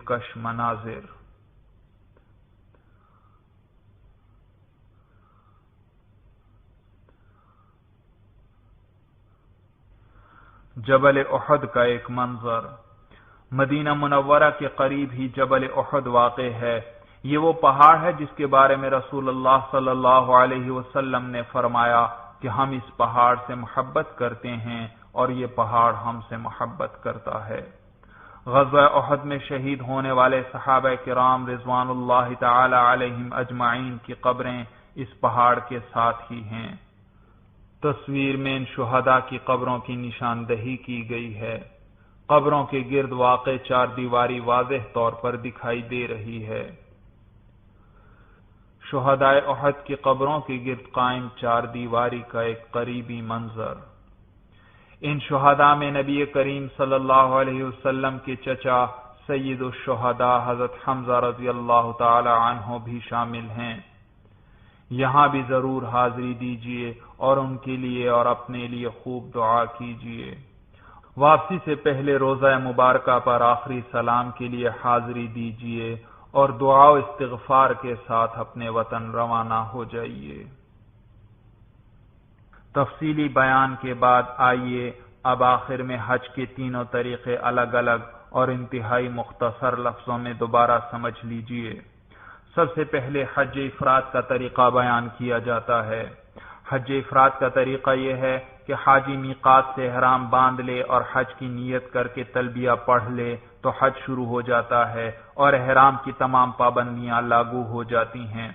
کش مناظر۔ جبل احد کا ایک منظر۔ مدینہ منورہ کے قریب ہی جبل احد واقع ہے۔ یہ وہ پہاڑ ہے جس کے بارے میں رسول اللہ صلی اللہ علیہ وسلم نے فرمایا کہ ہم اس پہاڑ سے محبت کرتے ہیں اور یہ پہاڑ ہم سے محبت کرتا ہے۔ غزوہ احد میں شہید ہونے والے صحابہ کرام رضوان اللہ تعالی علیہم اجمعین کی قبریں اس پہاڑ کے ساتھ ہی ہیں۔ تصویر میں ان شہداء کی قبروں کی نشاندہی کی گئی ہے۔ قبروں کے گرد واقع چار دیواری واضح طور پر دکھائی دے رہی ہے۔ شہداء احد کی قبروں کے گرد قائم چار دیواری کا ایک قریبی منظر۔ ان شہداء میں نبی کریم صلی اللہ علیہ وسلم کے چچا سید الشہداء حضرت حمزہ رضی اللہ تعالی عنہ بھی شامل ہیں۔ یہاں بھی ضرور حاضری دیجیے اور ان کے لیے اور اپنے لیے خوب دعا کیجیے۔ واپسی سے پہلے روضہ مبارکہ پر آخری سلام کے لیے حاضری دیجیے اور دعا و استغفار کے ساتھ اپنے وطن روانہ ہو جائیے۔ تفصیلی بیان کے بعد آئیے اب آخر میں حج کے تینوں طریقے الگ الگ اور انتہائی مختصر لفظوں میں دوبارہ سمجھ لیجیے۔ سب سے پہلے حج افراد کا طریقہ بیان کیا جاتا ہے۔ حج افراد کا طریقہ یہ ہے کہ حاجی میقات سے احرام باندھ لے اور حج کی نیت کر کے تلبیہ پڑھ لے تو حج شروع ہو جاتا ہے اور احرام کی تمام پابندیاں لاگو ہو جاتی ہیں۔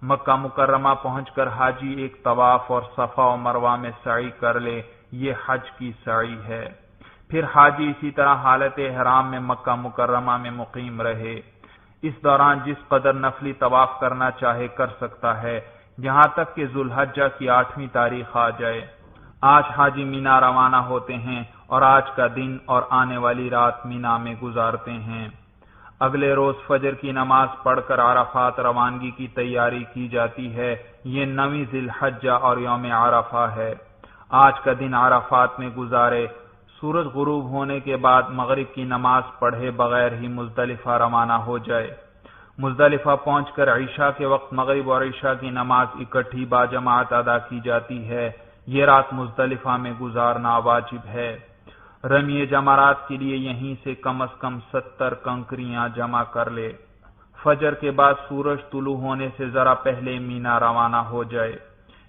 مکہ مکرمہ پہنچ کر حاجی ایک طواف اور صفا و مروہ میں سعی کر لے، یہ حج کی سعی ہے۔ پھر حاجی اسی طرح حالت احرام میں مکہ مکرمہ میں مقیم رہے۔ اس دوران جس قدر نفلی طواف کرنا چاہے کر سکتا ہے، یہاں تک کہ ذوالحجہ کی 8ویں تاریخ آ جائے۔ آج حاجی مینا روانہ ہوتے ہیں اور آج کا دن اور آنے والی رات مینا میں گزارتے ہیں۔ اگلے روز فجر کی نماز پڑھ کر عرفات روانگی کی تیاری کی جاتی ہے۔ یہ 9ویں ذی الحجہ اور یوم عرفہ ہے۔ آج کا دن عرفات میں گزارے، سورج غروب ہونے کے بعد مغرب کی نماز پڑھے بغیر ہی مزدلفہ روانہ ہو جائے۔ مزدلفہ پہنچ کر عشاء کے وقت مغرب اور عشاء کی نماز اکٹھی باجماعت ادا کی جاتی ہے۔ یہ رات مزدلفہ میں گزارنا واجب ہے۔ رمی جمرات کے لیے یہیں سے کم از کم 70 کنکریاں جمع کر لے۔ فجر کے بعد سورج طلوع ہونے سے ذرا پہلے مینا روانہ ہو جائے۔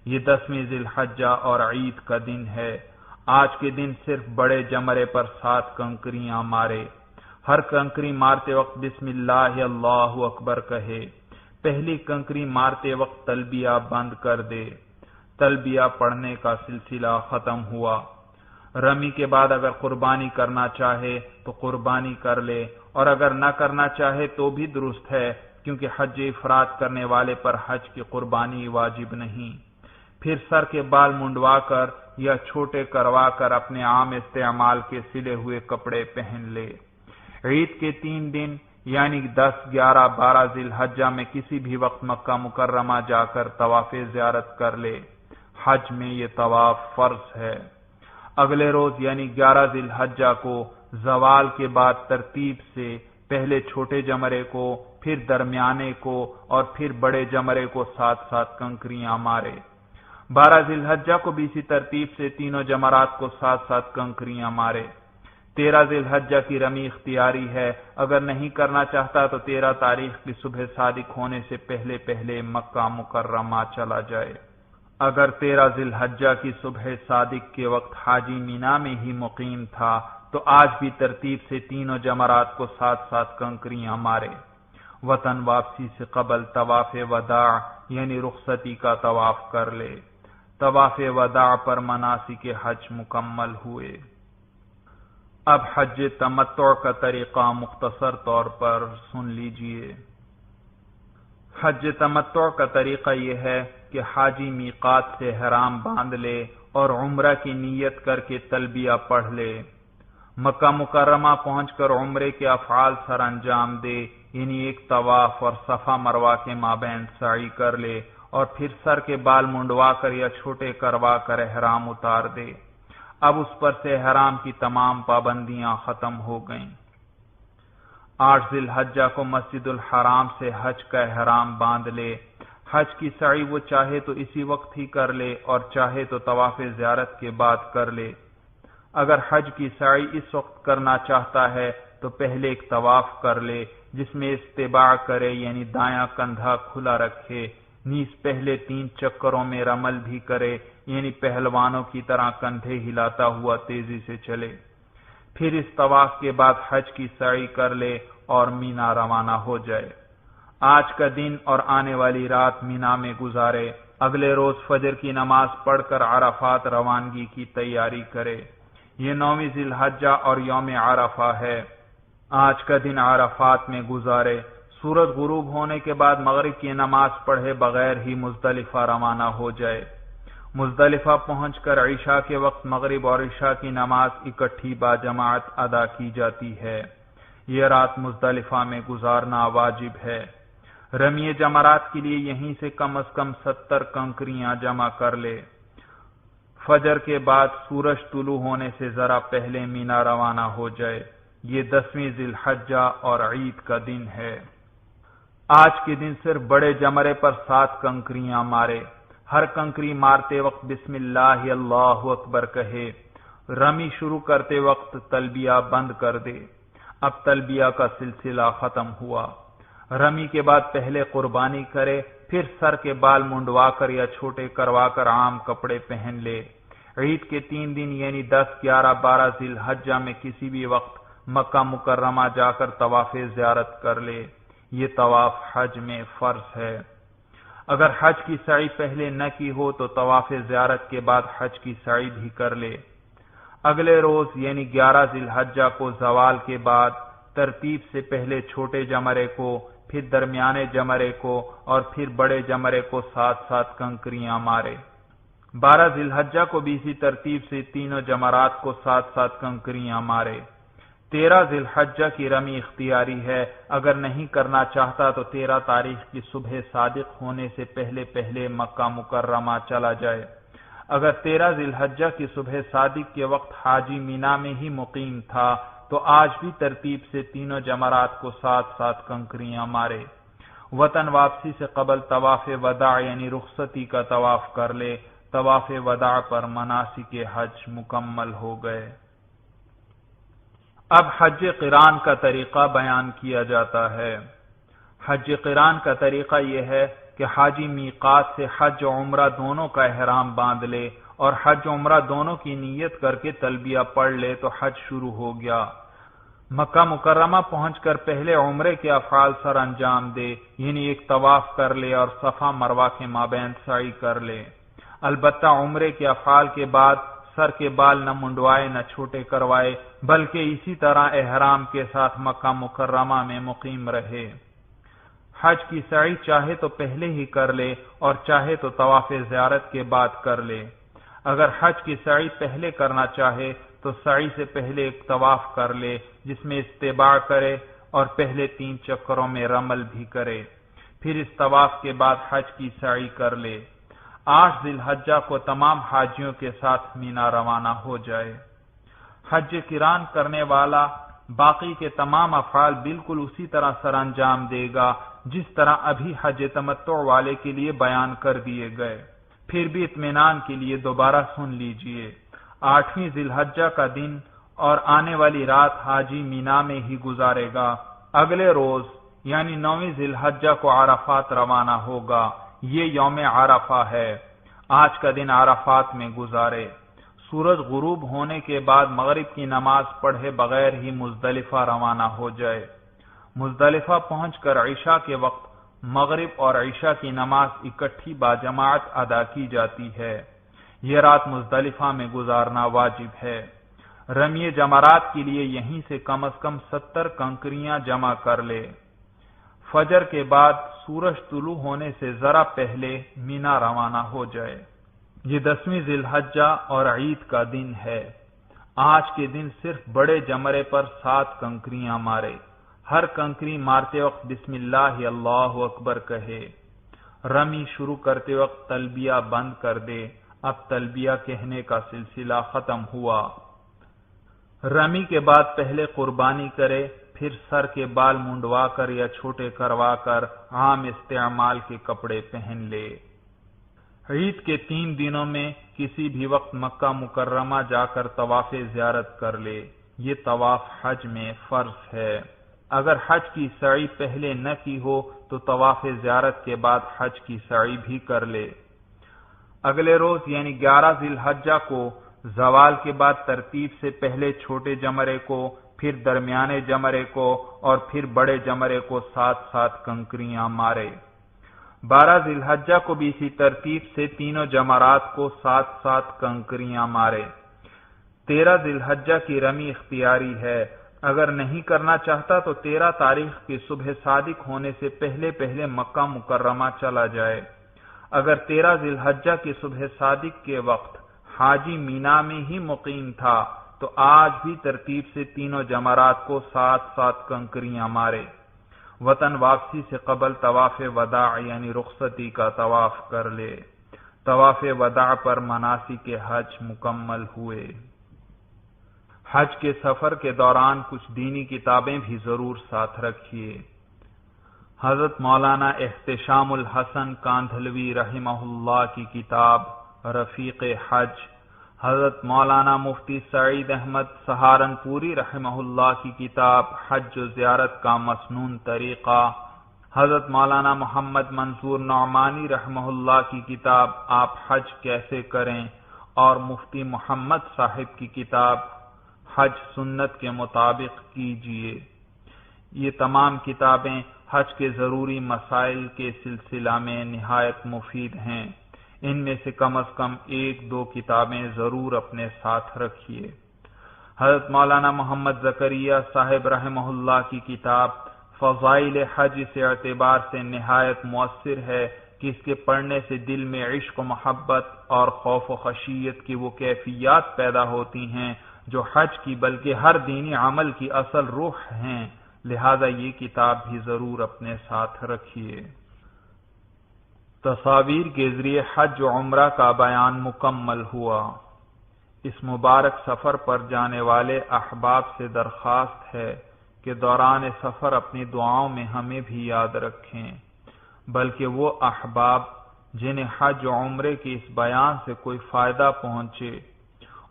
یہ 10ویں ذی الحجہ اور عید کا دن ہے۔ آج کے دن صرف بڑے جمرے پر 7 کنکریاں مارے۔ ہر کنکری مارتے وقت بسم اللہ اللہ اکبر کہے۔ پہلی کنکری مارتے وقت تلبیہ بند کر دے۔ تلبیہ پڑھنے کا سلسلہ ختم ہوا۔ رمی کے بعد اگر قربانی کرنا چاہے تو قربانی کر لے، اور اگر نہ کرنا چاہے تو بھی درست ہے، کیونکہ حج افراد کرنے والے پر حج کی قربانی واجب نہیں۔ پھر سر کے بال منڈوا کر یا چھوٹے کروا کر اپنے عام استعمال کے سلے ہوئے کپڑے پہن لے۔ عید کے 3 دن یعنی 10، 11، 12 ذی الحجہ میں کسی بھی وقت مکہ مکرمہ جا کر طواف زیارت کر لے۔ حج میں یہ طواف فرض ہے۔ اگلے روز یعنی 11 ذی الحجہ کو زوال کے بعد ترتیب سے پہلے چھوٹے جمرے کو، پھر درمیانے کو اور پھر بڑے جمرے کو 7 کنکریاں مارے۔ 12 ذی الحجہ کو بھی اسی ترتیب سے تینوں جمرات کو 7 کنکریاں مارے۔ 13 ذی الحجہ کی رمی اختیاری ہے، اگر نہیں کرنا چاہتا تو 13 تاریخ کی صبح صادق ہونے سے پہلے مکہ مکرمہ چلا جائے۔ اگر 13 ذی الحجہ کی صبح صادق کے وقت حاجی مینا میں ہی مقیم تھا تو آج بھی ترتیب سے تینوں جمرات کو 7 کنکریاں مارے۔ وطن واپسی سے قبل طواف وداع یعنی رخصتی کا طواف کر لے۔ طواف وداع پر مناسک حج مکمل ہوئے۔ اب حج تمتع کا طریقہ مختصر طور پر سن لیجئے۔ حج تمتع کا طریقہ یہ ہے کہ حاجی میقات سے احرام باندھ لے اور عمرہ کی نیت کر کے تلبیہ پڑھ لے۔ مکہ مکرمہ پہنچ کر عمرے کے افعال سر انجام دے، یعنی ایک طواف اور صفا مروہ کے مابین سعی کر لے، اور پھر سر کے بال منڈوا کر یا چھوٹے کروا کر احرام اتار دے۔ اب اس پر سے احرام کی تمام پابندیاں ختم ہو گئیں۔ 8 ذی الحجہ کو مسجد الحرام سے حج کا احرام باندھ لے۔ حج کی سعی وہ چاہے تو اسی وقت ہی کر لے اور چاہے تو طواف زیارت کے بعد کر لے۔ اگر حج کی سعی اس وقت کرنا چاہتا ہے تو پہلے ایک طواف کر لے جس میں استباع کرے، یعنی دایاں کندھا کھلا رکھے، نیز پہلے 3 چکروں میں رمل بھی کرے، یعنی پہلوانوں کی طرح کندھے ہلاتا ہوا تیزی سے چلے۔ پھر اس طواف کے بعد حج کی سعی کر لے اور مینا روانہ ہو جائے۔ آج کا دن اور آنے والی رات مینا میں گزارے۔ اگلے روز فجر کی نماز پڑھ کر عرفات روانگی کی تیاری کرے۔ یہ 9 ذی الحجہ اور یوم عرفہ ہے۔ آج کا دن عرفات میں گزارے۔ سورج غروب ہونے کے بعد مغرب کی نماز پڑھے بغیر ہی مزدلفہ روانہ ہو جائے۔ مزدلفہ پہنچ کر عشاء کے وقت مغرب اور عشاء کی نماز اکٹھی باجماعت ادا کی جاتی ہے۔ یہ رات مزدلفہ میں گزارنا واجب ہے۔ رمی جمرات کے لیے یہیں سے کم از کم 70 کنکریاں جمع کر لے۔ فجر کے بعد سورج طلوع ہونے سے ذرا پہلے مینا روانہ ہو جائے۔ یہ 10ویں ذی الحجہ اور عید کا دن ہے۔ آج کے دن صرف بڑے جمرے پر 7 کنکریاں مارے۔ ہر کنکری مارتے وقت بسم اللہ اللہ اکبر کہے۔ رمی شروع کرتے وقت تلبیہ بند کر دے۔ اب تلبیہ کا سلسلہ ختم ہوا۔ رمی کے بعد پہلے قربانی کرے، پھر سر کے بال منڈوا کر یا چھوٹے کروا کر عام کپڑے پہن لے۔ عید کے 3 دن یعنی 10، 11، 12 ذی الحجہ میں کسی بھی وقت مکہ مکرمہ جا کر طواف زیارت کر لے۔ یہ طواف حج میں فرض ہے۔ اگر حج کی سعی پہلے نہ کی ہو تو طواف زیارت کے بعد حج کی سعی بھی کر لے۔ اگلے روز یعنی 11 ذی الحجہ کو زوال کے بعد ترتیب سے پہلے چھوٹے جمرے کو، پھر درمیانے جمرے کو اور پھر بڑے جمرے کو 7 کنکریاں مارے۔ 12 ذی الحجہ کو بھی اسی ترتیب سے تینوں جمرات کو 7 کنکریاں مارے۔ 13 ذی الحجہ کی رمی اختیاری ہے۔ اگر نہیں کرنا چاہتا تو 13 تاریخ کی صبح صادق ہونے سے پہلے مکہ مکرمہ چلا جائے۔ اگر 13 ذی الحجہ کی صبح صادق کے وقت حاجی مینا میں ہی مقیم تھا تو آج بھی ترتیب سے تینوں جمرات کو 7 کنکریاں مارے۔ وطن واپسی سے قبل طواف وداع یعنی رخصتی کا طواف کر لے۔ طواف وداع پر مناسک حج مکمل ہو گئے۔ اب حج قران کا طریقہ بیان کیا جاتا ہے۔ حج قران کا طریقہ یہ ہے کہ حاجی میقات سے حج و عمرہ دونوں کا احرام باندھ لے اور حج و عمرہ دونوں کی نیت کر کے تلبیہ پڑھ لے تو حج شروع ہو گیا۔ مکہ مکرمہ پہنچ کر پہلے عمرے کے افعال سر انجام دے، یعنی ایک طواف کر لے اور صفا مروہ کے مابین سعی کر لے۔ البتہ عمرے کے افعال کے بعد سر کے بال نہ منڈوائے نہ چھوٹے کروائے، بلکہ اسی طرح احرام کے ساتھ مکہ مکرمہ میں مقیم رہے۔ حج کی سعی چاہے تو پہلے ہی کر لے اور چاہے تو طواف زیارت کے بعد کر لے۔ اگر حج کی سعی پہلے کرنا چاہے تو سعی سے پہلے ایک طواف کر لے جس میں استباع کرے اور پہلے 3 چکروں میں رمل بھی کرے، پھر اس طواف کے بعد حج کی سعی کر لے۔ 8 ذی الحجہ کو تمام حاجیوں کے ساتھ مینا روانہ ہو جائے۔ حج قران کرنے والا باقی کے تمام افعال بالکل اسی طرح سر انجام دے گا جس طرح ابھی حج تمتع والے کے لیے بیان کر دیے گئے۔ پھر بھی اطمینان کے لیے دوبارہ سن لیجئے۔ 8ویں ذی الحجہ کا دن اور آنے والی رات حاجی مینا میں ہی گزارے گا۔ اگلے روز یعنی 9ویں ذی الحجہ کو عرفات روانہ ہوگا۔ یہ یوم عرفہ ہے۔ آج کا دن عرفات میں گزارے۔ سورج غروب ہونے کے بعد مغرب کی نماز پڑھے بغیر ہی مزدلفہ روانہ ہو جائے۔ مزدلفہ پہنچ کر عشاء کے وقت مغرب اور عشاء کی نماز اکٹھی باجماعت ادا کی جاتی ہے۔ یہ رات مزدلفہ میں گزارنا واجب ہے۔ رمی جمرات کے لیے یہیں سے کم از کم 70 کنکریاں جمع کر لے۔ فجر کے بعد سورج طلوع ہونے سے ذرا پہلے مینا روانہ ہو جائے۔ یہ 10ویں ذی الحجہ اور عید کا دن ہے۔ آج کے دن صرف بڑے جمرے پر 7 کنکریاں مارے۔ ہر کنکری مارتے وقت بسم اللہ اللہ اکبر کہے۔ رمی شروع کرتے وقت تلبیہ بند کر دے۔ اب تلبیہ کہنے کا سلسلہ ختم ہوا۔ رمی کے بعد پہلے قربانی کرے، پھر سر کے بال منڈوا کر یا چھوٹے کروا کر عام استعمال کے کپڑے پہن لے۔ عید کے 3 دنوں میں کسی بھی وقت مکہ مکرمہ جا کر طواف زیارت کر لے۔ یہ طواف حج میں فرض ہے۔ اگر حج کی سعی پہلے نہ کی ہو تو طواف زیارت کے بعد حج کی سعی بھی کر لے۔ اگلے روز یعنی 11 ذی الحجہ کو زوال کے بعد ترتیب سے پہلے چھوٹے جمرے کو، پھر درمیانے جمرے کو اور پھر بڑے جمرے کو ساتھ ساتھ کنکریاں مارے۔ 12 ذی الحجہ کو بھی اسی ترتیب سے تینوں جمرات کو ساتھ ساتھ کنکریاں مارے۔ 13 ذی الحجہ کی رمی اختیاری ہے۔ اگر نہیں کرنا چاہتا تو 13 تاریخ کی صبح صادق ہونے سے پہلے پہلے مکہ مکرمہ چلا جائے۔ اگر 13 ذی الحجہ کی صبح صادق کے وقت حاجی مینا میں ہی مقیم تھا تو آج بھی ترتیب سے تینوں جمرات کو ساتھ ساتھ کنکریاں مارے۔ وطن واپسی سے قبل طواف وداع یعنی رخصتی کا طواف کر لے۔ طواف وداع پر مناسک حج مکمل ہوئے۔ حج کے سفر کے دوران کچھ دینی کتابیں بھی ضرور ساتھ رکھیے۔ حضرت مولانا احتشام الحسن کاندھلوی رحمہ اللہ کی کتاب رفیق حج، حضرت مولانا مفتی سعید احمد سہارنپوری رحمہ اللہ کی کتاب حج و زیارت کا مسنون طریقہ، حضرت مولانا محمد منصور نعمانی رحمہ اللہ کی کتاب آپ حج کیسے کریں، اور مفتی محمد صاحب کی کتاب حج سنت کے مطابق کیجیے۔ یہ تمام کتابیں حج کے ضروری مسائل کے سلسلہ میں نہایت مفید ہیں۔ ان میں سے کم از کم 1-2 کتابیں ضرور اپنے ساتھ رکھیے۔ حضرت مولانا محمد زکریا صاحب رحمہ اللہ کی کتاب فضائل حج اس اعتبار سے نہایت مؤثر ہے کہ اس کے پڑھنے سے دل میں عشق و محبت اور خوف و خشیت کی وہ کیفیات پیدا ہوتی ہیں جو حج کی بلکہ ہر دینی عمل کی اصل روح ہیں، لہذا یہ کتاب بھی ضرور اپنے ساتھ رکھیے۔ تصاویر کے ذریعے حج و عمرہ کا بیان مکمل ہوا۔ اس مبارک سفر پر جانے والے احباب سے درخواست ہے کہ دوران سفر اپنی دعاؤں میں ہمیں بھی یاد رکھیں، بلکہ وہ احباب جنہیں حج و عمرے کے اس بیان سے کوئی فائدہ پہنچے،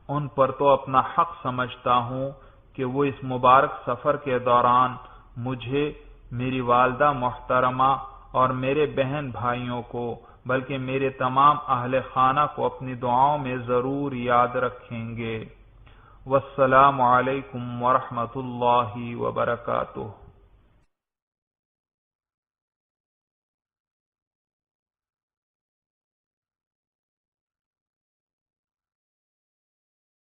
ان پر تو اپنا حق سمجھتا ہوں کہ وہ اس مبارک سفر کے دوران مجھے، میری والدہ محترمہ اور میرے بہن بھائیوں کو، بلکہ میرے تمام اہل خانہ کو اپنی دعاؤں میں ضرور یاد رکھیں گے۔ والسلام علیکم ورحمۃ اللہ وبرکاتہ۔